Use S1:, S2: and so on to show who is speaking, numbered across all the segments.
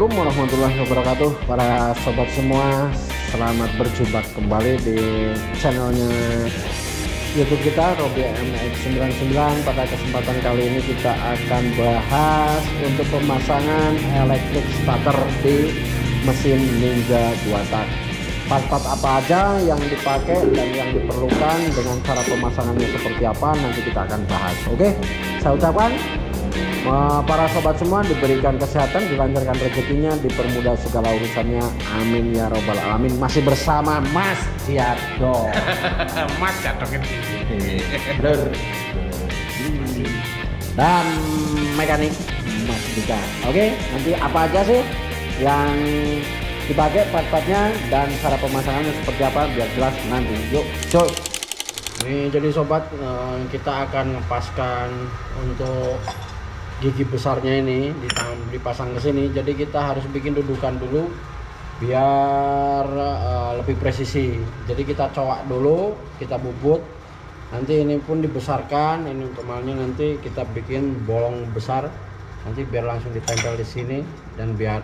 S1: Assalamualaikum warahmatullahi wabarakatuh. Para sobat semua, selamat berjumpa kembali di channelnya YouTube kita Robby MX99. Pada kesempatan kali ini kita akan bahas untuk pemasangan electric starter di mesin Ninja 2 tak. Part-part apa aja yang dipakai dan yang diperlukan, dengan cara pemasangannya seperti apa, nanti kita akan bahas. Oke, saya ucapkan para sobat semua diberikan kesehatan, dilancarkan rezekinya, dipermudah segala urusannya, amin ya robbal alamin. Masih bersama Mas Jadok.
S2: Mas Jadok ini
S1: dan mekanik Mas Dika. Oke, nanti apa aja sih yang dipakai, part-partnya dan cara pemasangannya seperti apa, biar jelas nanti. Yuk coy. Ini jadi sobat, kita akan ngepaskan untuk gigi besarnya ini dipasang ke sini. Jadi kita harus bikin dudukan dulu biar lebih presisi. Jadi kita cowak dulu, kita bubut. Nanti ini pun dibesarkan, ini kemalnya nanti kita bikin bolong besar. Nanti biar langsung ditempel di sini dan biar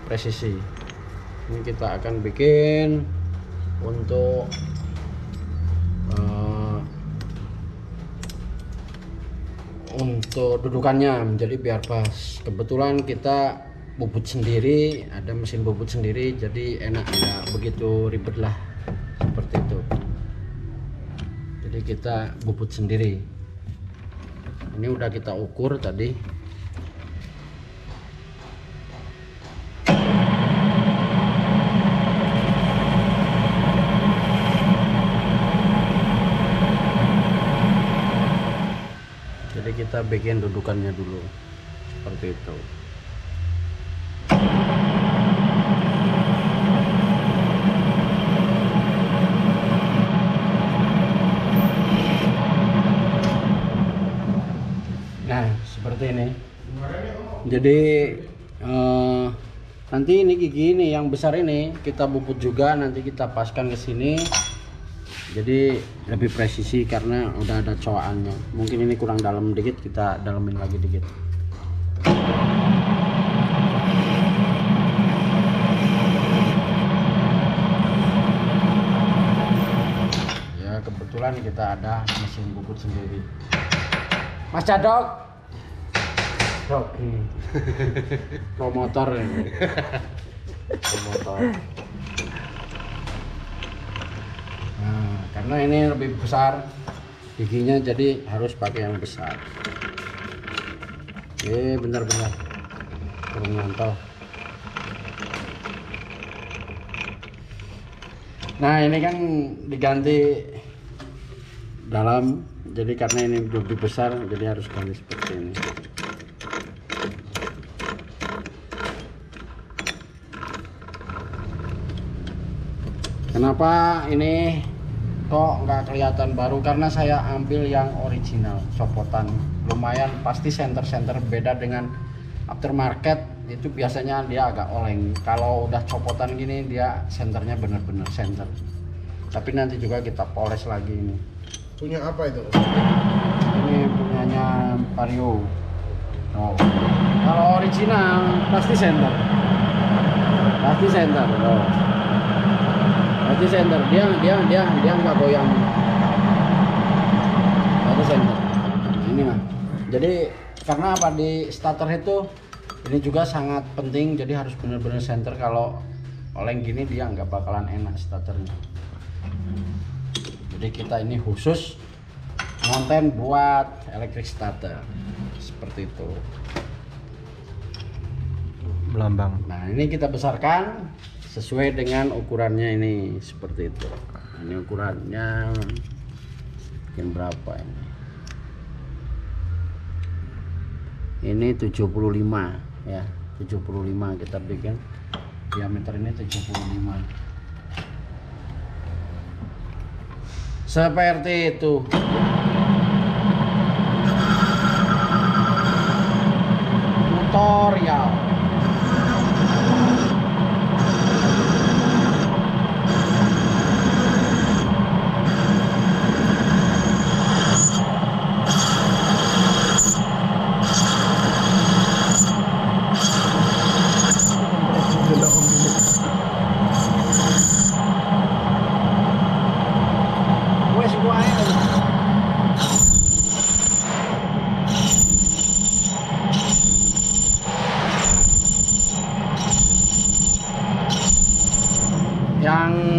S1: presisi. Ini kita akan bikin untuk dudukannya, menjadi biar pas. Kebetulan kita bubut sendiri, ada mesin bubut sendiri, jadi enak, nggak begitu ribet lah, seperti itu. Jadi kita bubut sendiri. Ini udah kita ukur tadi. Kita bikin dudukannya dulu seperti itu. Nah, seperti ini. Jadi nanti ini gigi ini yang besar ini kita bubut juga, nanti kita paskan ke sini. Jadi lebih presisi karena udah ada cowakannya. Mungkin ini kurang dalam dikit, kita dalemin lagi dikit. Ya kebetulan kita ada mesin bubut sendiri. Mas Jadok, promotor ini. Promotor. Nah, karena ini lebih besar giginya, jadi harus pakai yang besar. Oke, benar-benar kurang nyantol. Nah, ini kan diganti dalam, jadi karena ini lebih besar, jadi harus ganti seperti ini. Kenapa ini kok nggak kelihatan baru? Karena saya ambil yang original, copotan. Lumayan, pasti senter-senter beda dengan aftermarket. Itu biasanya dia agak oleng. Kalau udah copotan gini, dia senternya bener-bener senter. Tapi nanti juga kita poles lagi ini.
S2: punya apa itu?
S1: Ini punyanya Vario. Oh. Kalau original pasti senter. Pasti senter. Oh. Pasti senter. Dia nggak goyang. Pasti senter. Ini mah. Jadi karena apa, di starter itu ini juga sangat penting, jadi harus benar-benar center. Kalau oleng gini dia nggak bakalan enak starternya. Jadi kita ini khusus konten buat electric starter seperti itu.
S3: Belambang.
S1: Nah, ini kita besarkan sesuai dengan ukurannya ini seperti itu. Ini ukurannya mungkin berapa ini? Ini 75 ya, 75 kita bikin. Diameter ini 75. Seperti itu. Tutorial.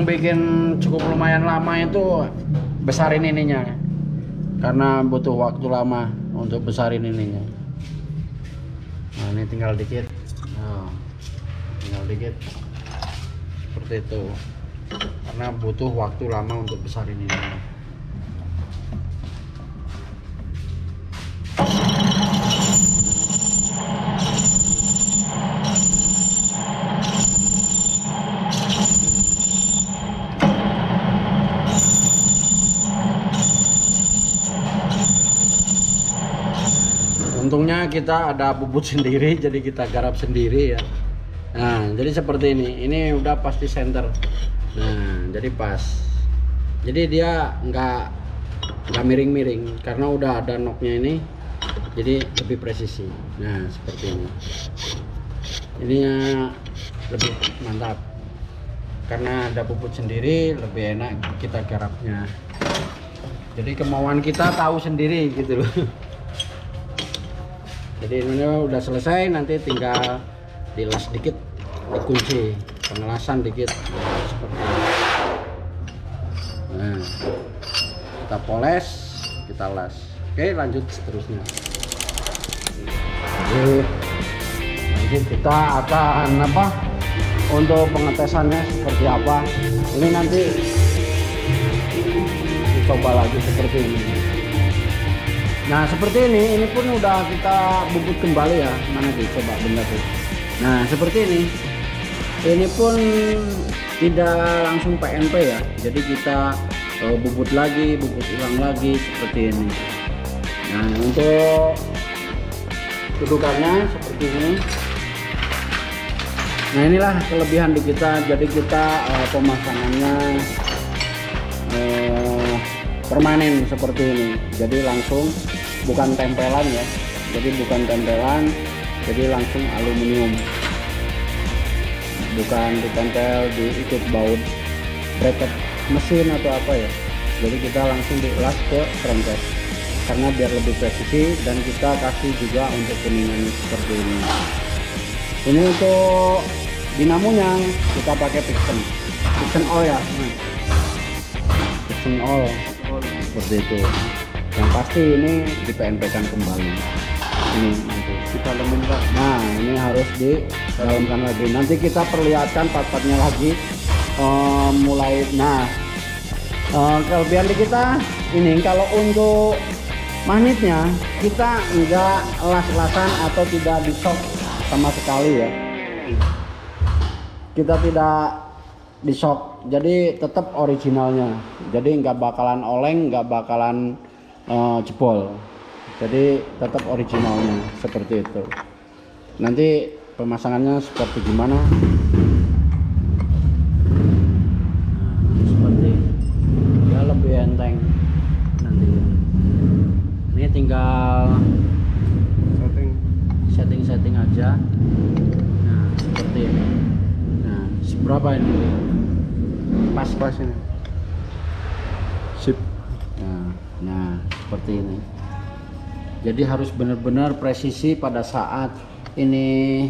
S1: yang bikin cukup lumayan lama itu besarin ininya, karena butuh waktu lama untuk besarin ininya. Nah ini tinggal dikit, tinggal dikit seperti itu, karena butuh waktu lama untuk besarin ini. Untungnya kita ada bubut sendiri, jadi kita garap sendiri ya. Nah jadi seperti ini udah pasti center. Nah jadi pas, jadi dia nggak miring-miring karena udah ada noknya ini, jadi lebih presisi. Nah seperti ini, ininya lebih mantap karena ada bubut sendiri, lebih enak kita garapnya. Jadi kemauan kita tahu sendiri gitu loh. Jadi ini udah selesai, nanti tinggal dilas dikit, dikunci, pengelasan dikit, nah, seperti ini. Nah kita poles, kita las. Oke lanjut seterusnya. Jadi lanjut kita akan apa, untuk pengetesannya seperti apa, ini nanti dicoba lagi seperti ini. Nah seperti ini pun udah kita bubut kembali ya. Mana dicoba benda tuh. Nah seperti ini pun tidak langsung PNP ya. Jadi kita bubut lagi, bubut ulang lagi seperti ini. Nah untuk dudukannya seperti ini. Nah inilah kelebihan di kita. Jadi kita pemasangannya permanen seperti ini, jadi langsung bukan tempelan ya, jadi bukan tempelan, jadi langsung aluminium, bukan ditempel di ikut baut bracket mesin atau apa ya. Jadi kita langsung dilas ke crankcase karena biar lebih presisi, dan kita kasih juga untuk kuningan seperti ini. Ini untuk dinamonya kita pakai piston oil ya, piston oil seperti itu. Yang pasti ini di PNP kan kembali. Ini nanti kita leminkan. Nah ini harus didalamkan lagi. Nanti kita perlihatkan part-partnya lagi. Mulai. Nah kelebihan di kita ini, kalau untuk magnetnya kita enggak las-lasan atau tidak di shock sama sekali ya. Kita tidak di shock, jadi tetap originalnya, jadi nggak bakalan oleng, nggak bakalan jebol, jadi tetap originalnya seperti itu. Nanti pemasangannya seperti gimana, seperti ya lebih enteng nanti. Ini tinggal setting aja. Nah seperti ini. Nah seberapa ini? Pas ini. Sip. Nah seperti ini. Jadi harus benar-benar presisi pada saat ini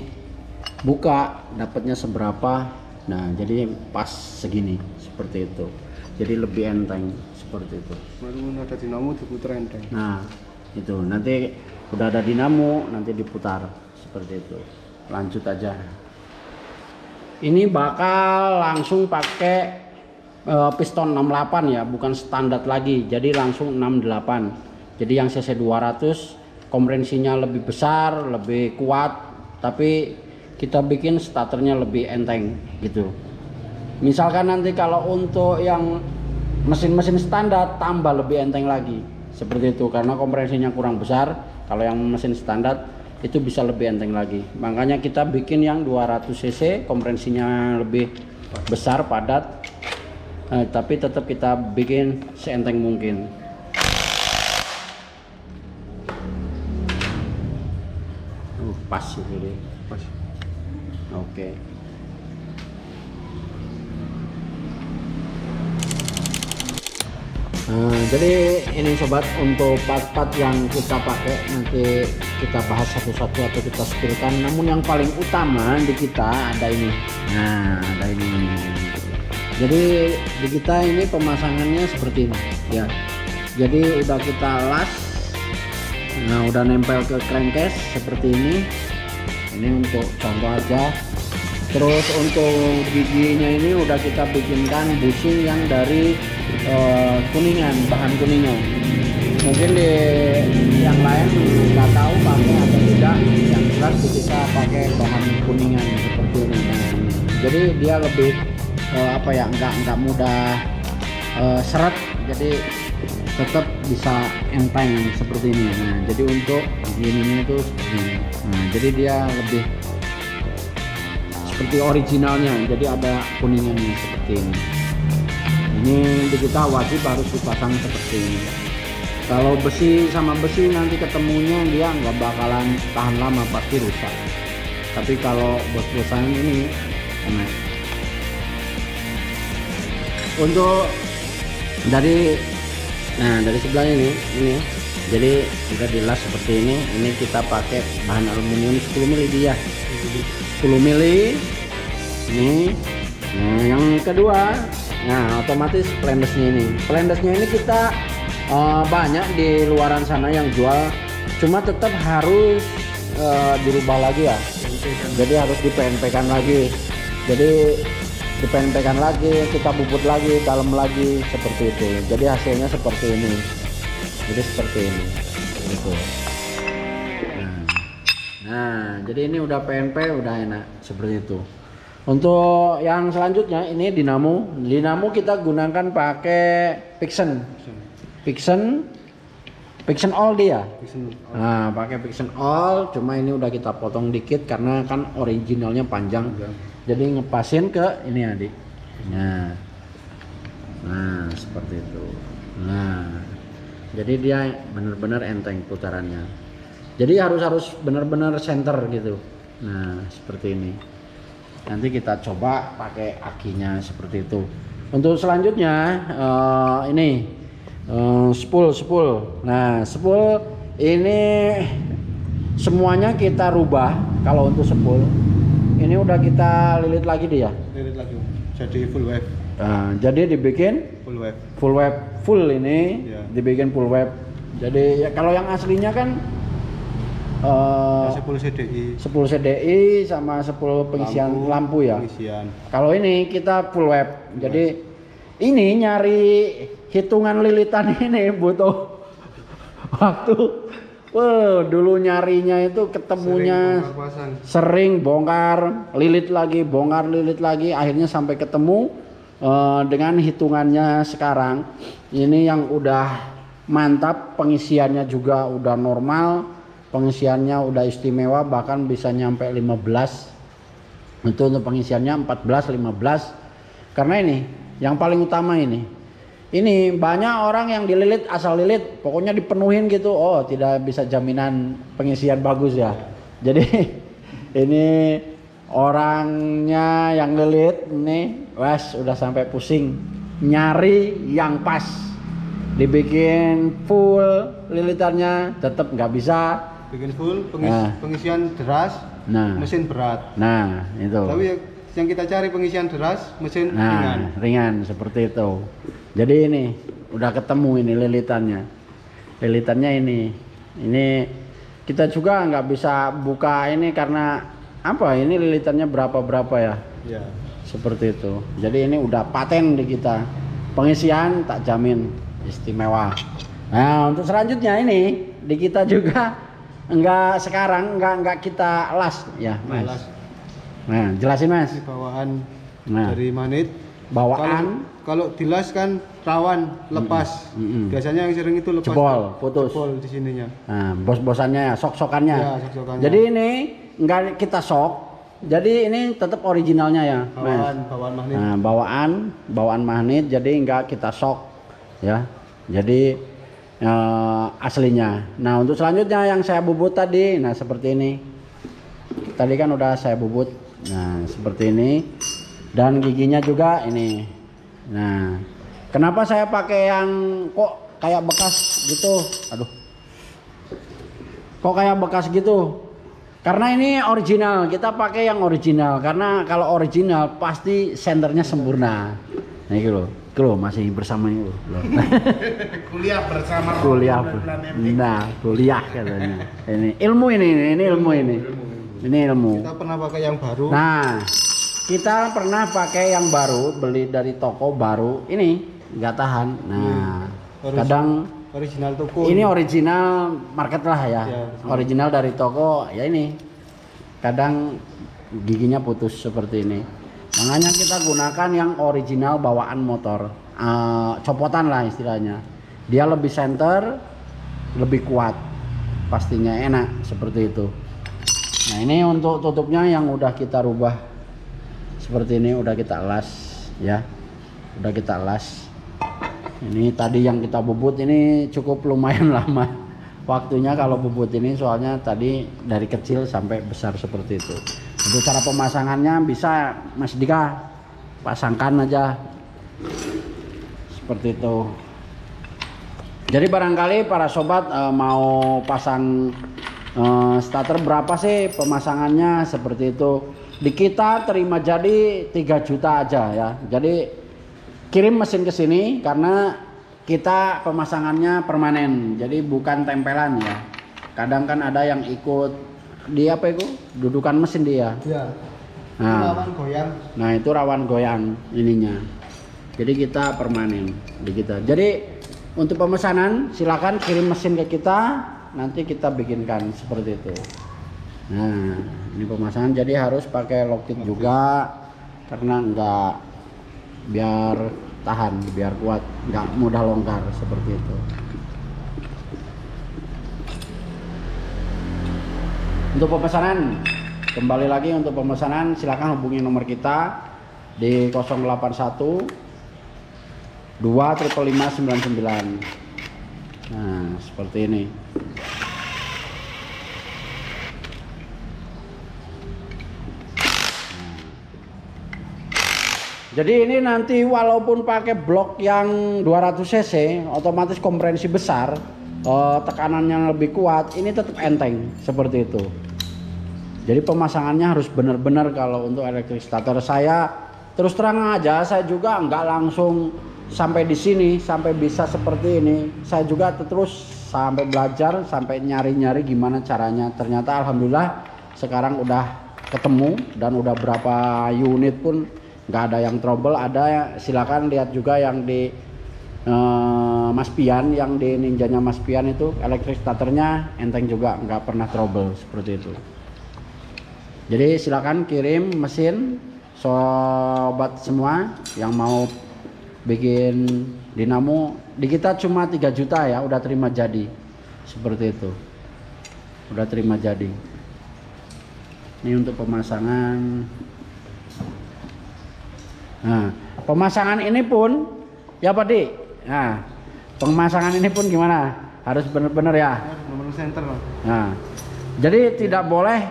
S1: buka dapatnya seberapa. Nah jadi pas segini seperti itu. Jadi lebih enteng seperti itu.
S2: Baru ada dinamo diputar enteng.
S1: Nah itu nanti udah ada dinamo, nanti diputar seperti itu. Lanjut aja. Ini bakal langsung pakai piston 68 ya, bukan standar lagi, jadi langsung 68. Jadi yang cc 200 kompresinya lebih besar, lebih kuat, tapi kita bikin starternya lebih enteng gitu. Misalkan nanti kalau untuk yang mesin-mesin standar tambah lebih enteng lagi seperti itu, karena kompresinya kurang besar. Kalau yang mesin standar itu bisa lebih enteng lagi, makanya kita bikin yang 200 cc kompresinya lebih besar, padat, tapi tetap kita bikin seenteng mungkin. Pas itu deh, pas. Oke. Jadi ini sobat, untuk part-part yang kita pakai nanti kita bahas satu-satu atau kita spilkan. Namun yang paling utama di kita ada ini. Nah ada ini. Jadi di kita ini pemasangannya seperti ini ya. Jadi udah kita las, nah udah nempel ke crankcase seperti ini. Ini untuk contoh aja. Terus untuk giginya ini udah kita bikinkan bushing yang dari kuningan, bahan kuningan. Mungkin di yang lain nggak tahu pakai atau tidak, yang jelas kita pakai bahan kuningan seperti ini. Nah, jadi dia lebih apa ya, nggak mudah seret, jadi tetap bisa enteng seperti ini. Nah, jadi untuk ininya itu seperti ini. Nah, jadi dia lebih seperti originalnya, jadi ada kuningannya seperti ini. Ini di kita wajib harus dipasang seperti ini. Kalau besi sama besi nanti ketemunya dia nggak bakalan tahan lama, pasti rusak. Tapi kalau bos-bosan ini enak. Untuk dari sebelah ini jadi udah dilas seperti ini kita pakai bahan aluminium 10 mili dia, 10 mili ini. Nah, yang kedua, nah otomatis plandesnya ini kita banyak di luaran sana yang jual, cuma tetap harus dirubah lagi ya. Jadi harus di-PNP-kan lagi, jadi di-PNP-kan lagi, kita bubut lagi, dalam lagi, seperti itu. Jadi hasilnya seperti ini, jadi seperti ini gitu. Nah jadi ini udah PNP, udah enak seperti itu. Untuk yang selanjutnya ini dinamo kita gunakan pakai Pixen all dia. Nah pakai Pixen all, cuma ini udah kita potong dikit karena kan originalnya panjang. Jadi ngepasin ke ini adik. Nah seperti itu. Nah jadi dia benar-benar enteng putarannya. Jadi harus benar-benar center gitu. Nah seperti ini. Nanti kita coba pakai akinya seperti itu. Untuk selanjutnya ini spool. Nah spool ini semuanya kita rubah. Kalau untuk spool ini udah kita lilit lagi dia.
S2: Lilit lagi. Jadi full wave.
S1: Nah, jadi dibikin full wave ini ya. Dibikin full wave. Jadi ya, kalau yang aslinya kan
S2: 10 CDI
S1: sama 10 pengisian lampu ya. Kalau ini kita full wave. Jadi ini nyari hitungan lilitan ini butuh waktu. Dulu nyarinya itu ketemunya sering bongkar, lilit lagi, akhirnya sampai ketemu dengan hitungannya sekarang. Ini yang udah mantap, pengisiannya juga udah normal, pengisiannya udah istimewa, bahkan bisa nyampe 15. Itu untuk pengisiannya 14, 15. Karena ini yang paling utama ini. Ini banyak orang yang dililit asal lilit, pokoknya dipenuhin gitu. Oh, tidak bisa jaminan pengisian bagus ya. Jadi ini orangnya yang lilit ini, wes udah sampai pusing nyari yang pas. Dibikin full lilitannya tetap nggak bisa.
S2: Bikin full pengisian deras, mesin berat.
S1: Nah itu.
S2: Tapi yang kita cari pengisian deras, mesin
S1: ringan seperti itu. Jadi ini udah ketemu ini lilitannya ini kita juga nggak bisa buka ini karena apa, ini lilitannya berapa ya. Seperti itu. Jadi ini udah paten di kita, pengisian tak jamin istimewa. Nah untuk selanjutnya ini di kita juga nggak kita las ya Mas. Nah jelasin Mas.
S2: Ini bawaan dari magnet. Kalau dilas kan rawan lepas. Biasanya yang sering itu lepas.
S1: Putus.
S2: Jebol di sininya.
S1: Nah, bos-bosannya, sok-sokannya.
S2: Ya, sok-sokannya.
S1: Jadi ini enggak kita sok. Jadi ini tetap originalnya ya,
S2: bawaan magnet.
S1: Nah, bawaan magnet, jadi enggak kita sok ya. Jadi aslinya. Nah, untuk selanjutnya yang saya bubut tadi, nah seperti ini. Tadi kan udah saya bubut. Nah, seperti ini. Dan giginya juga ini. Nah, kenapa saya pakai yang kok kayak bekas gitu? Aduh. Kok kayak bekas gitu? Karena ini original, kita pakai yang original. Karena kalau original pasti senternya sempurna. Nah itu loh masih bersama itu loh.
S3: Kuliah bersama.
S1: Kuliah katanya. Ini ilmu ini ilmu ini. Ini ilmu.
S2: Kita pernah pakai yang baru.
S1: Nah, kita pernah pakai yang baru, beli dari toko baru. Ini nggak tahan. Nah, kadang
S2: original toko.
S1: Ini original market lah ya. Original dari toko ya ini. Kadang giginya putus seperti ini. Makanya kita gunakan yang original bawaan motor. Copotan lah istilahnya. Dia lebih center, lebih kuat. Pastinya enak seperti itu. Nah, ini untuk tutupnya yang udah kita rubah. Seperti ini udah kita las ya. Udah kita las. Ini tadi yang kita bubut ini cukup lumayan lama waktunya kalau bubut ini, soalnya tadi dari kecil sampai besar seperti itu. Untuk cara pemasangannya bisa Mas Dika pasangkan aja seperti itu. Jadi barangkali para sobat mau pasang starter berapa sih pemasangannya seperti itu. Di kita terima jadi 3 juta aja ya. Jadi kirim mesin ke sini karena kita pemasangannya permanen. Jadi bukan tempelan ya. Kadang kan ada yang ikut di apa itu? Dudukan mesin dia.
S2: Iya.
S1: Nah,
S2: rawan goyang.
S1: Nah, itu rawan goyang ininya. Jadi kita permanen di kita. Jadi untuk pemesanan silakan kirim mesin ke kita, nanti kita bikinkan seperti itu. Nah, ini pemasangan jadi harus pakai lock-kit juga karena enggak, biar tahan, biar kuat, enggak mudah longgar seperti itu. Untuk pemesanan, kembali lagi untuk pemesanan silakan hubungi nomor kita di 081 25559. Nah, seperti ini. Jadi ini nanti walaupun pakai blok yang 200 cc otomatis kompresi besar, tekanannya lebih kuat, ini tetap enteng seperti itu. Jadi pemasangannya harus benar-benar kalau untuk elektrik starter. Saya terus terang aja, saya juga nggak langsung sampai di sini, sampai bisa seperti ini. Saya juga terus sampai belajar, sampai nyari-nyari gimana caranya. Ternyata alhamdulillah sekarang udah ketemu dan udah berapa unit pun nggak ada yang trouble. Ada, silakan lihat juga yang di Mas Pian, yang di Ninjanya Mas Pian itu elektrik starternya enteng juga, nggak pernah trouble seperti itu. Jadi silakan kirim mesin sobat semua yang mau bikin dinamo di kita cuma 3 juta ya, udah terima jadi seperti itu, udah terima jadi. Ini untuk pemasangan. Nah, pemasangan ini pun ya Pak Di. Nah, pemasangan ini pun gimana? Harus benar-benar ya.
S2: Nomor center.
S1: Nah, jadi tidak boleh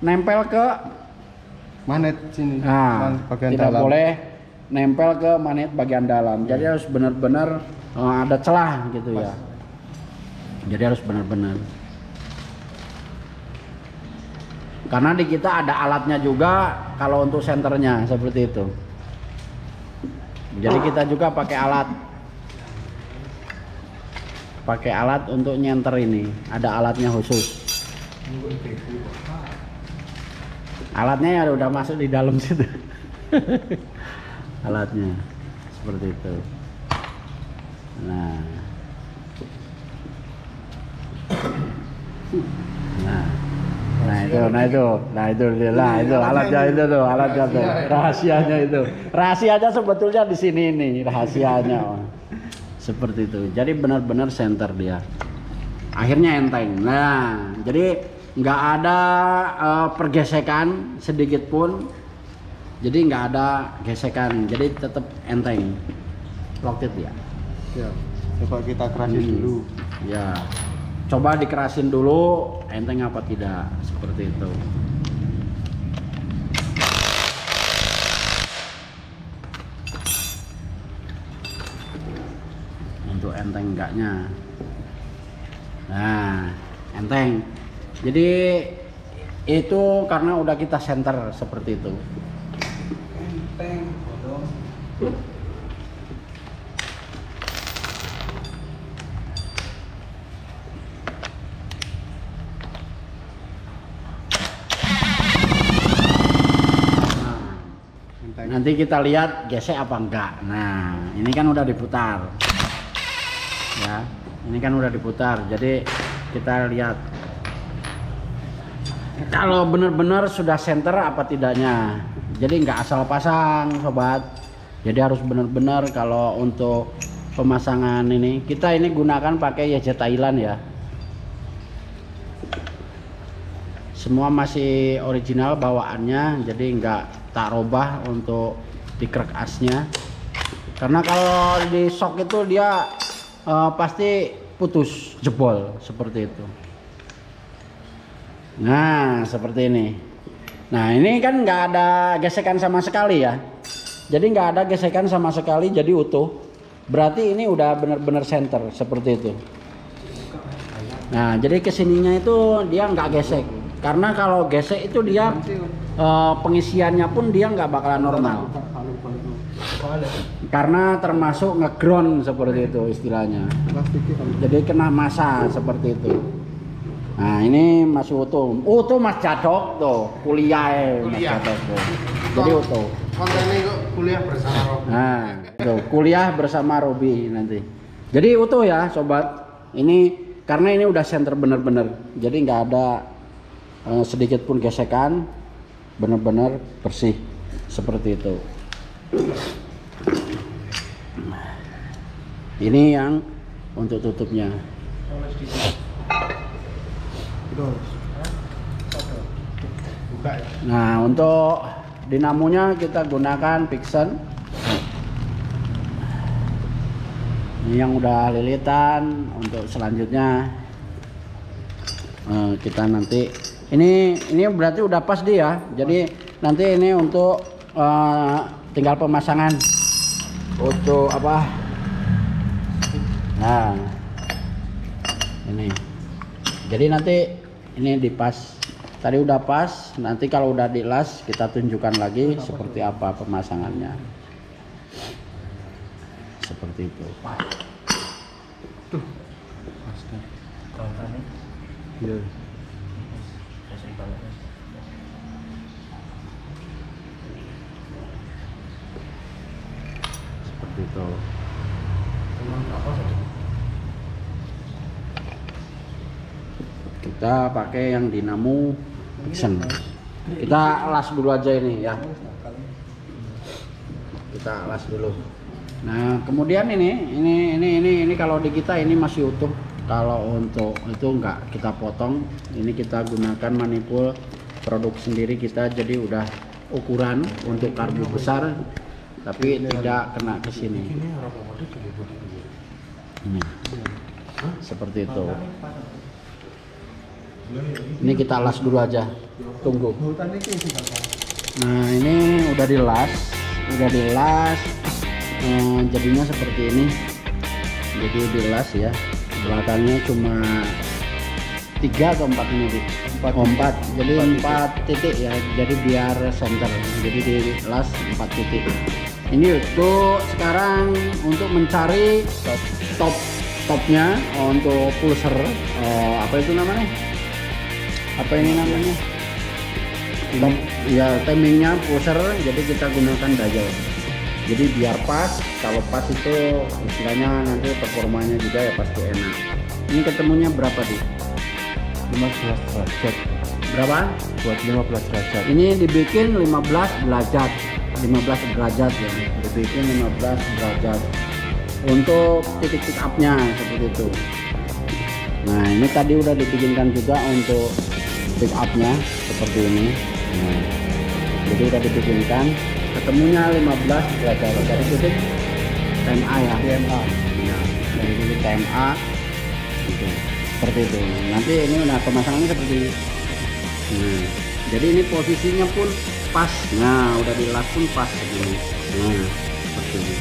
S1: nempel ke
S2: magnet sini.
S1: Nah, tidak
S2: dalam.
S1: boleh nempel ke magnet bagian dalam. Jadi harus benar-benar ada celah gitu ya. Jadi harus benar-benar. Karena di kita ada alatnya juga kalau untuk senternya seperti itu. Jadi kita juga pakai alat untuk nyenter ini. Ada alatnya khusus. Alatnya ya udah masuk di dalam situ. Alatnya seperti itu. Nah, itu alatnya itu tuh, alatnya tuh, rahasianya itu. Rahasianya sebetulnya di sini nih, rahasianya. Seperti itu. Jadi benar-benar center dia. Akhirnya enteng. Nah, jadi nggak ada pergesekan sedikit pun. Jadi nggak ada gesekan. Jadi tetap enteng. Lock-it ya.
S2: Ya. Coba kita kerasin dulu.
S1: Ya. Coba dikerasin dulu, enteng apa tidak, seperti itu. Untuk enteng enggaknya. Nah, enteng. Jadi itu karena udah kita center seperti itu.
S2: Enteng.
S1: nanti kita lihat gesek apa enggak. Nah, ini kan udah diputar. Ya, ini kan udah diputar. Jadi kita lihat kalau benar-benar sudah center apa tidaknya. Jadi nggak asal pasang, sobat. Jadi harus benar-benar kalau untuk pemasangan ini. Kita ini gunakan pakai YJ Thailand ya. Semua masih original bawaannya, jadi nggak tak robah untuk dikrek asnya. Karena kalau di shock itu dia pasti putus, jebol seperti itu. Nah, seperti ini. Nah, ini kan nggak ada gesekan sama sekali ya. Jadi nggak ada gesekan sama sekali, jadi utuh. Berarti ini udah benar-benar center seperti itu. Nah, jadi kesininya itu dia nggak gesek. Karena kalau gesek itu dia pengisiannya pun dia nggak bakalan normal. Karena termasuk ngeground seperti itu istilahnya. Jadi kena masa seperti itu. Nah, ini masih utuh. Utuh Mas Jadok tuh, kuliah Mas Jadok tuh. Jadi utuh.
S3: Kontennya kok kuliah bersama Robi.
S1: Nah, tuh, kuliah bersama Robi nanti. Jadi utuh ya, sobat. Ini karena ini udah center bener-bener. Jadi nggak ada sedikit pun gesekan, bener-bener bersih seperti itu. Ini yang untuk tutupnya. Nah, untuk dinamonya kita gunakan Pixen. Ini yang udah lilitan. Untuk selanjutnya kita nanti ini berarti udah pas dia. Jadi nanti ini untuk tinggal pemasangan untuk apa? Nah, ini. Jadi nanti ini dipas. Tadi udah pas, nanti kalau udah dilas kita tunjukkan lagi seperti apa pemasangannya. Seperti itu.
S2: Tuh. Iya.
S1: Seperti itu. Kita pakai yang dinamo Pixen. Kita las dulu aja ini ya. Kita las dulu. Nah, kemudian ini kalau di kita ini masih utuh. Kalau untuk itu enggak kita potong. Ini kita gunakan manipul produk sendiri kita, jadi udah ukuran untuk karbu besar tapi tidak kena ke sini. Seperti itu. Ini kita las dulu aja, tunggu. Nah, ini udah dilas, jadinya seperti ini. Jadi dilas ya, belakangnya cuma 3 atau 4 ini, 4. Jadi 4 titik ya, jadi biar center. Jadi dilas 4 titik. Ini untuk sekarang untuk mencari topnya untuk pulser, apa itu namanya? Apa ini namanya? Ya, timingnya pulser, jadi kita gunakan dial. Jadi biar pas, kalau pas itu istilahnya nanti performanya juga ya pasti enak. Ini ketemunya berapa di?
S2: 15 derajat.
S1: Berapa?
S2: Buat 15 derajat.
S1: Ini dibikin 15 derajat. 15 derajat ya. Dibikin 15 derajat. Untuk titik pick up-nya seperti itu. Nah, ini tadi udah dibikinkan juga untuk pick up-nya seperti ini. Nah, jadi udah dibikinkan, ketemunya 15 derajat dari titik TMA ya.
S2: TMA.
S1: Nah, dari titik TMA gitu. Seperti itu. Nanti ini udah pemasangannya seperti ini. Nah, jadi ini posisinya pun pas. Nah, udah dilas pun pas begini. Nah, seperti ini.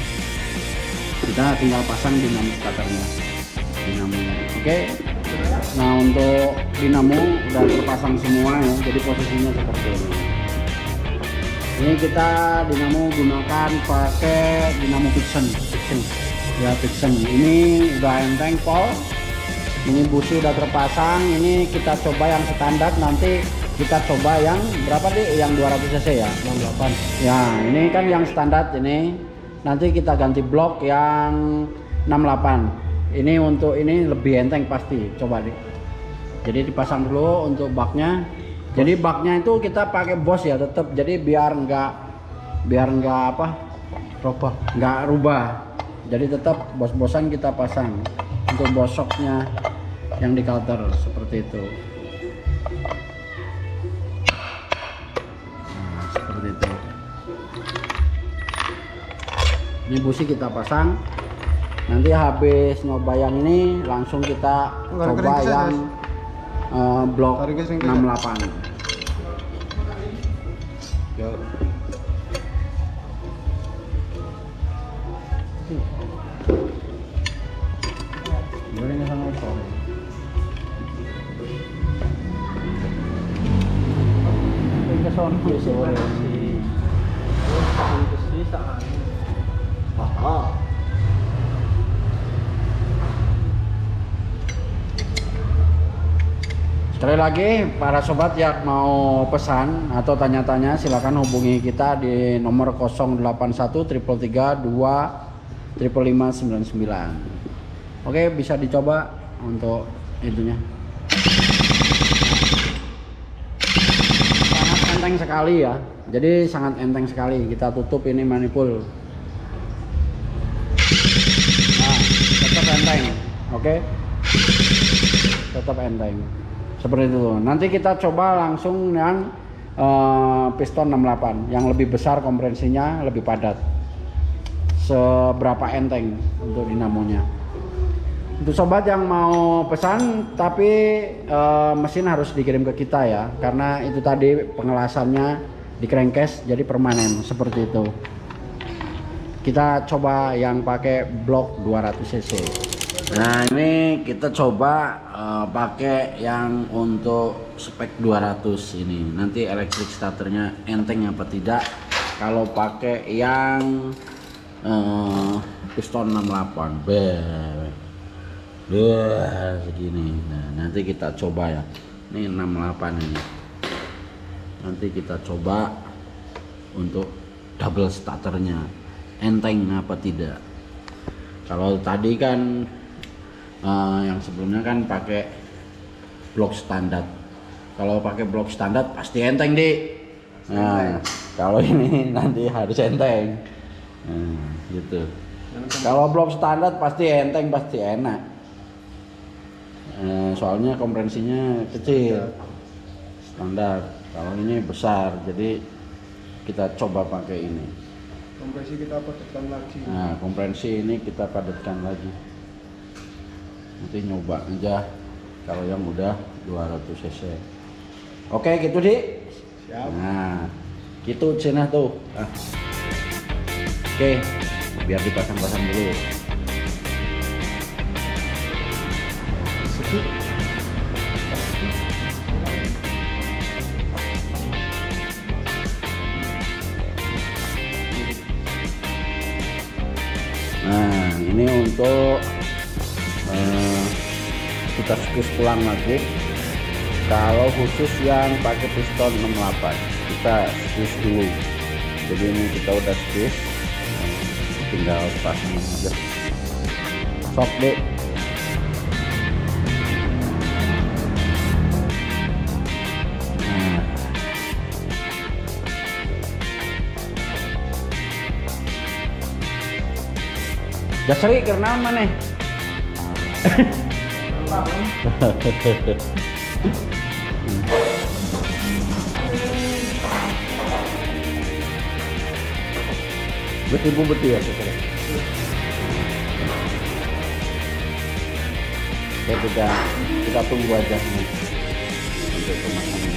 S1: Kita tinggal pasang dinamo starternya, dinamonya. Oke. Nah, untuk dinamo udah terpasang semua ya, jadi posisinya seperti ini. Ini kita dinamo gunakan pakai dinamo Pixen ya, Pixen. Ini udah enteng pol. Ini busi udah terpasang. Ini kita coba yang standar, nanti kita coba yang berapa nih? Yang 200 cc ya?
S2: 68.
S1: Ya, ini kan yang standar ini. Nanti kita ganti blok yang 68. Ini untuk ini lebih enteng pasti. Coba deh. Jadi dipasang dulu untuk baknya. Jadi baknya itu kita pakai bos ya tetap. Jadi biar nggak apa? Nggak rubah. Jadi tetap bos-bosan kita pasang untuk bosoknya yang di counter seperti itu. Nah, seperti itu. Ini busi kita pasang. Nanti habis nyoba yang ini langsung kita coba yang blok 68.
S2: Yo.
S1: Ini sama sore. Ini sono sore. Sekali lagi para sobat yang mau pesan atau tanya-tanya silakan hubungi kita di nomor 081 333 2 55599. Oke, bisa dicoba untuk itunya. Sangat enteng sekali ya. Jadi sangat enteng sekali. Kita tutup ini manipul. Nah, tetap enteng. Oke. Tetap enteng. Seperti itu. Nanti kita coba langsung yang piston 68 yang lebih besar kompresinya, lebih padat. Seberapa enteng untuk dinamonya. Untuk sobat yang mau pesan tapi mesin harus dikirim ke kita ya, karena itu tadi pengelasannya di crankcase jadi permanen seperti itu. Kita coba yang pakai blok 200 cc. Nah, ini kita coba pakai yang untuk spek 200 ini. Nanti elektrik starternya enteng apa tidak kalau pakai yang piston 68. Segini. Nah, nanti kita coba ya. Ini 68 ini. Nanti kita coba untuk double starternya enteng apa tidak. Kalau tadi kan yang sebelumnya kan pakai blok standar. Kalau pakai blok standar pasti enteng deh. Nah, kalau ini nanti harus enteng. Gitu. Kalau blok standar pasti enteng, pasti enak. Soalnya kompresinya kecil, standar. Kalau ini besar, jadi kita coba pakai ini.
S2: Kompresi kita padatkan lagi.
S1: Nah, kompresi ini kita padatkan lagi. Nanti nyoba aja kalau yang udah 200 cc. Oke, gitu Dik.
S2: Siap.
S1: Nah, gitu cenah tuh. Oke, biar dipasang-pasang dulu. Nah, ini untuk kita squeeze pulang lagi. Kalau khusus yang pakai piston 68 kita squeeze dulu. Jadi ini kita udah squeeze, tinggal pasang aja. Sok deh. Nah, dasari karena mana? Betul ya sekarang. Ya, kita tunggu aja nih untuk pemasangan.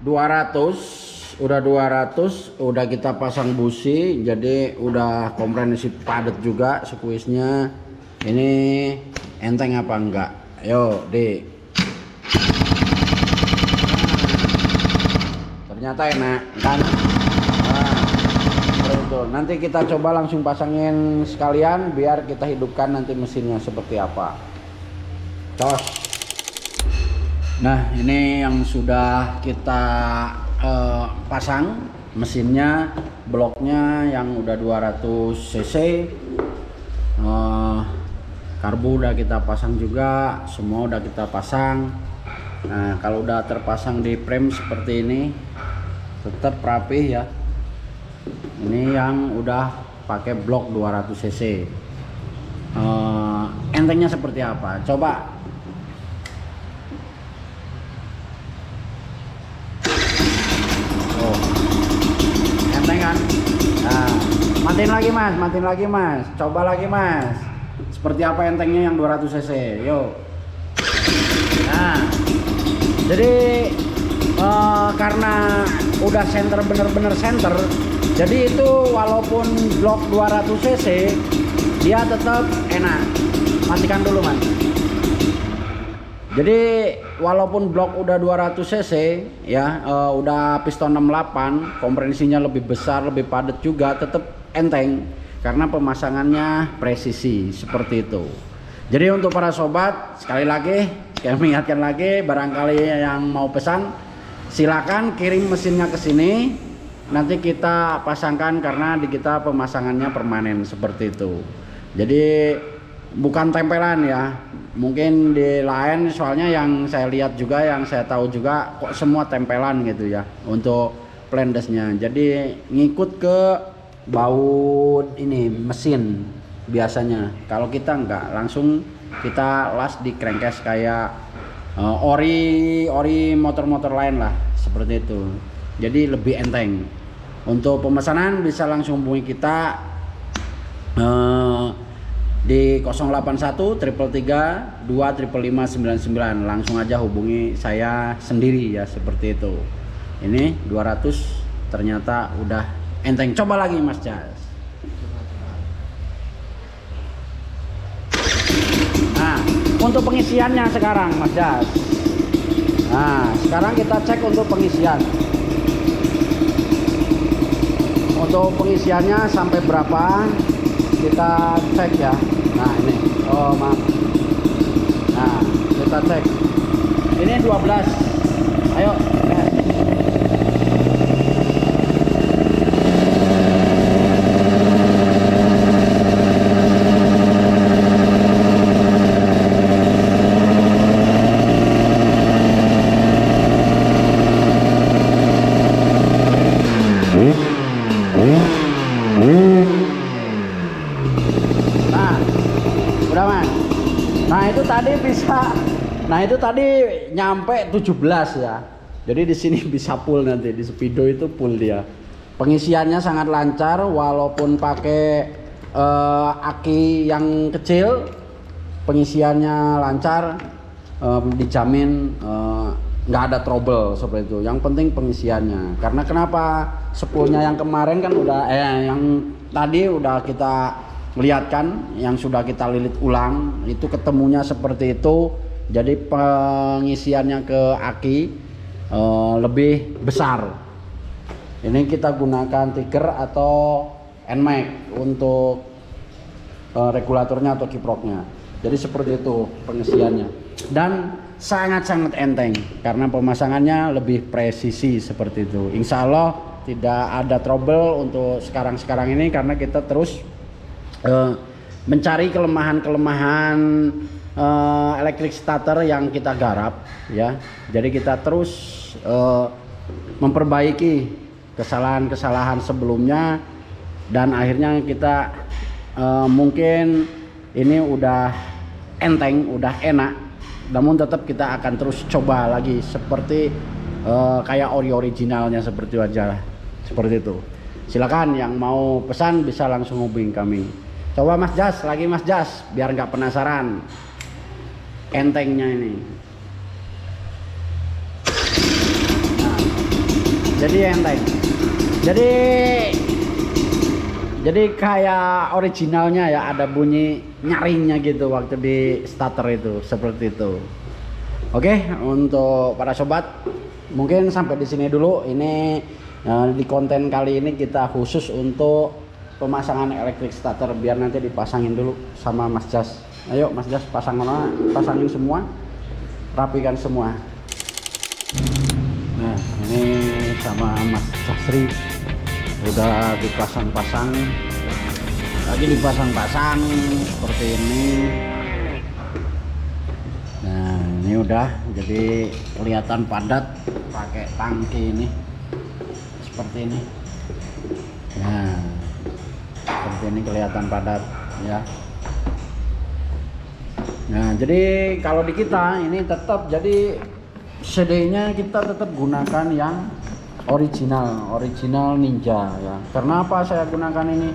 S1: 200, udah kita pasang busi, jadi udah komprehensif padat juga squeeze-nya. Ini enteng apa enggak? Ayo, Dik. Ternyata enak kan? Nanti kita coba langsung pasangin sekalian biar kita hidupkan nanti mesinnya seperti apa. Cos. Nah, ini yang sudah kita pasang mesinnya, bloknya yang udah 200 cc. Karbu udah kita pasang juga, semua udah kita pasang. Nah, kalau udah terpasang di frame seperti ini tetap rapih ya. Ini yang udah pakai blok 200 cc. Entengnya seperti apa? Coba. Oh, enteng kan? Nah, matiin lagi mas. Coba lagi mas. Seperti apa entengnya yang 200 cc? Yuk. Nah, jadi karena udah center, bener-bener center, jadi itu walaupun blok 200 cc dia tetap enak. Matikan dulu man. Jadi walaupun blok udah 200 cc ya, udah piston 68, kompresinya lebih besar, lebih padat juga, tetap enteng karena pemasangannya presisi seperti itu. Jadi untuk para sobat, sekali lagi kami ingatkan lagi, barangkali yang mau pesan silakan kirim mesinnya ke sini, nanti kita pasangkan karena di kita pemasangannya permanen seperti itu. Jadi bukan tempelan ya, mungkin di lain soalnya yang saya lihat juga, yang saya tahu juga kok semua tempelan gitu ya untuk plandesnya. Jadi ngikut ke baut ini mesin biasanya. Kalau kita enggak, langsung kita las di crankcase kayak ori motor-motor lain lah seperti itu. Jadi lebih enteng. Untuk pemesanan bisa langsung hubungi kita di 081 333 255 99. Langsung aja hubungi saya sendiri ya, seperti itu. Ini 200 ternyata udah enteng. Coba lagi Mas Jas. Nah, untuk pengisiannya sekarang Mas Jas. Nah, sekarang kita cek untuk pengisian. Untuk pengisiannya sampai berapa kita cek ya. Nah ini, oh maaf. Nah kita cek. Ini 12. Ayo. Nah itu tadi nyampe 17 ya. Jadi di sini bisa full, nanti di Speedo itu full dia. Pengisiannya sangat lancar walaupun pakai aki yang kecil, pengisiannya lancar, dijamin nggak ada trouble seperti itu. Yang penting pengisiannya. Karena kenapa? Spoolnya yang kemarin kan udah yang tadi udah kita lihat kan, yang sudah kita lilit ulang itu ketemunya seperti itu. Jadi pengisiannya ke aki lebih besar. Ini kita gunakan Tiger atau NMAX untuk regulatornya atau kiproknya. Jadi seperti itu pengisiannya. Dan sangat-sangat enteng karena pemasangannya lebih presisi seperti itu. Insya Allah tidak ada trouble untuk sekarang ini karena kita terus mencari kelemahan-kelemahan elektrik starter yang kita garap ya. Jadi kita terus memperbaiki kesalahan-kesalahan sebelumnya dan akhirnya kita mungkin ini udah enteng, udah enak, namun tetap kita akan terus coba lagi seperti kayak originalnya seperti aja, seperti itu. Silakan yang mau pesan bisa langsung hubungi kami. Coba Mas Jas, lagi Mas Jas, biar nggak penasaran entengnya ini. Nah, jadi enteng. Jadi kayak originalnya ya, ada bunyi nyaringnya gitu waktu di starter itu, seperti itu. Oke, untuk para sobat mungkin sampai di sini dulu. Ini di konten kali ini kita khusus untuk pemasangan elektrik starter, biar nanti dipasangin dulu sama Mas Jas. Ayo Mas Jas, pasangin semua, rapikan semua. Nah, ini sama Mas Jasri udah dipasang-pasang, lagi dipasang-pasang seperti ini. Nah, ini udah jadi kelihatan padat pakai tangki ini seperti ini. Nah, seperti ini kelihatan padat ya. Nah, jadi kalau di kita ini tetap jadi CD-nya kita tetap gunakan yang original Ninja ya. Karena apa saya gunakan ini?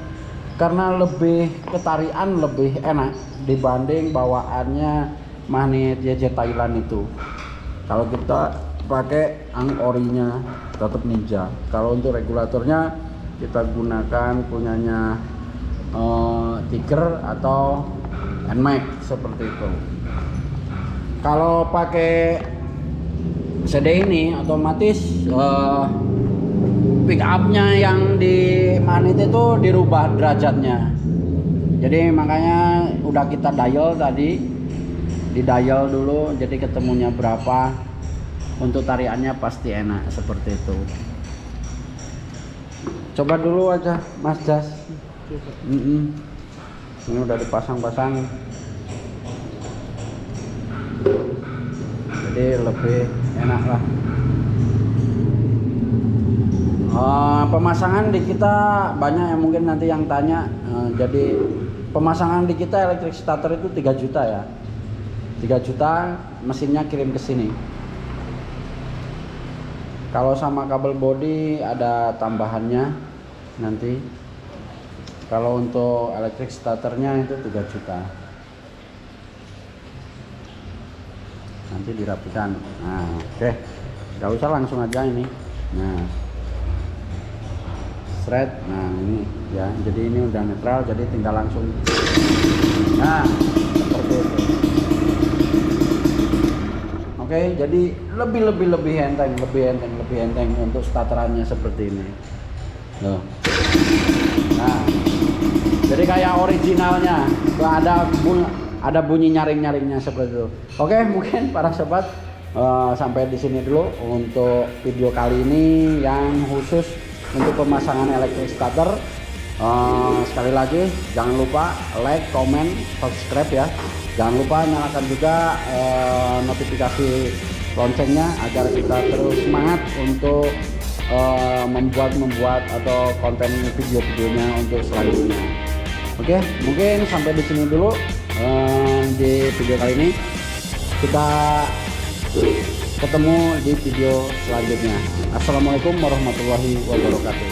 S1: Karena lebih ketarian, lebih enak dibanding bawaannya magnet YJ Thailand itu. Kalau kita pakai ang orinya tetap Ninja. Kalau untuk regulatornya kita gunakan punyanya Tiger atau Nmax seperti itu. Kalau pakai CD ini otomatis pick upnya yang di magnet itu dirubah derajatnya. Jadi makanya udah kita dial tadi, di dial dulu, jadi ketemunya berapa, untuk tariannya pasti enak seperti itu. Coba dulu aja Mas Jas. Ini udah dipasang-pasang, jadi lebih enak lah. Pemasangan di kita banyak yang mungkin nanti yang tanya. Jadi pemasangan di kita elektrik starter itu 3 juta ya, 3 juta mesinnya kirim ke sini. Kalau sama kabel body ada tambahannya nanti. Kalau untuk elektrik starternya itu 3 juta. Nanti dirapikan. Nah, oke. Gak usah, langsung aja ini. Nah, thread. Nah, ini ya. Jadi ini udah netral, jadi tinggal langsung. Nah, seperti itu. Oke, jadi lebih enteng untuk starterannya seperti ini. Loh. Nah, jadi kayak originalnya, ada bunyi nyaring-nyaringnya seperti itu. Oke, mungkin para sobat sampai di sini dulu untuk video kali ini yang khusus untuk pemasangan elektrik starter. Sekali lagi jangan lupa like, comment, subscribe ya. Jangan lupa nyalakan juga notifikasi loncengnya agar kita terus semangat untuk membuat atau konten video-videonya untuk selanjutnya. Oke, mungkin sampai di sini dulu di video kali ini. Kita ketemu di video selanjutnya. Assalamualaikum warahmatullahi wabarakatuh.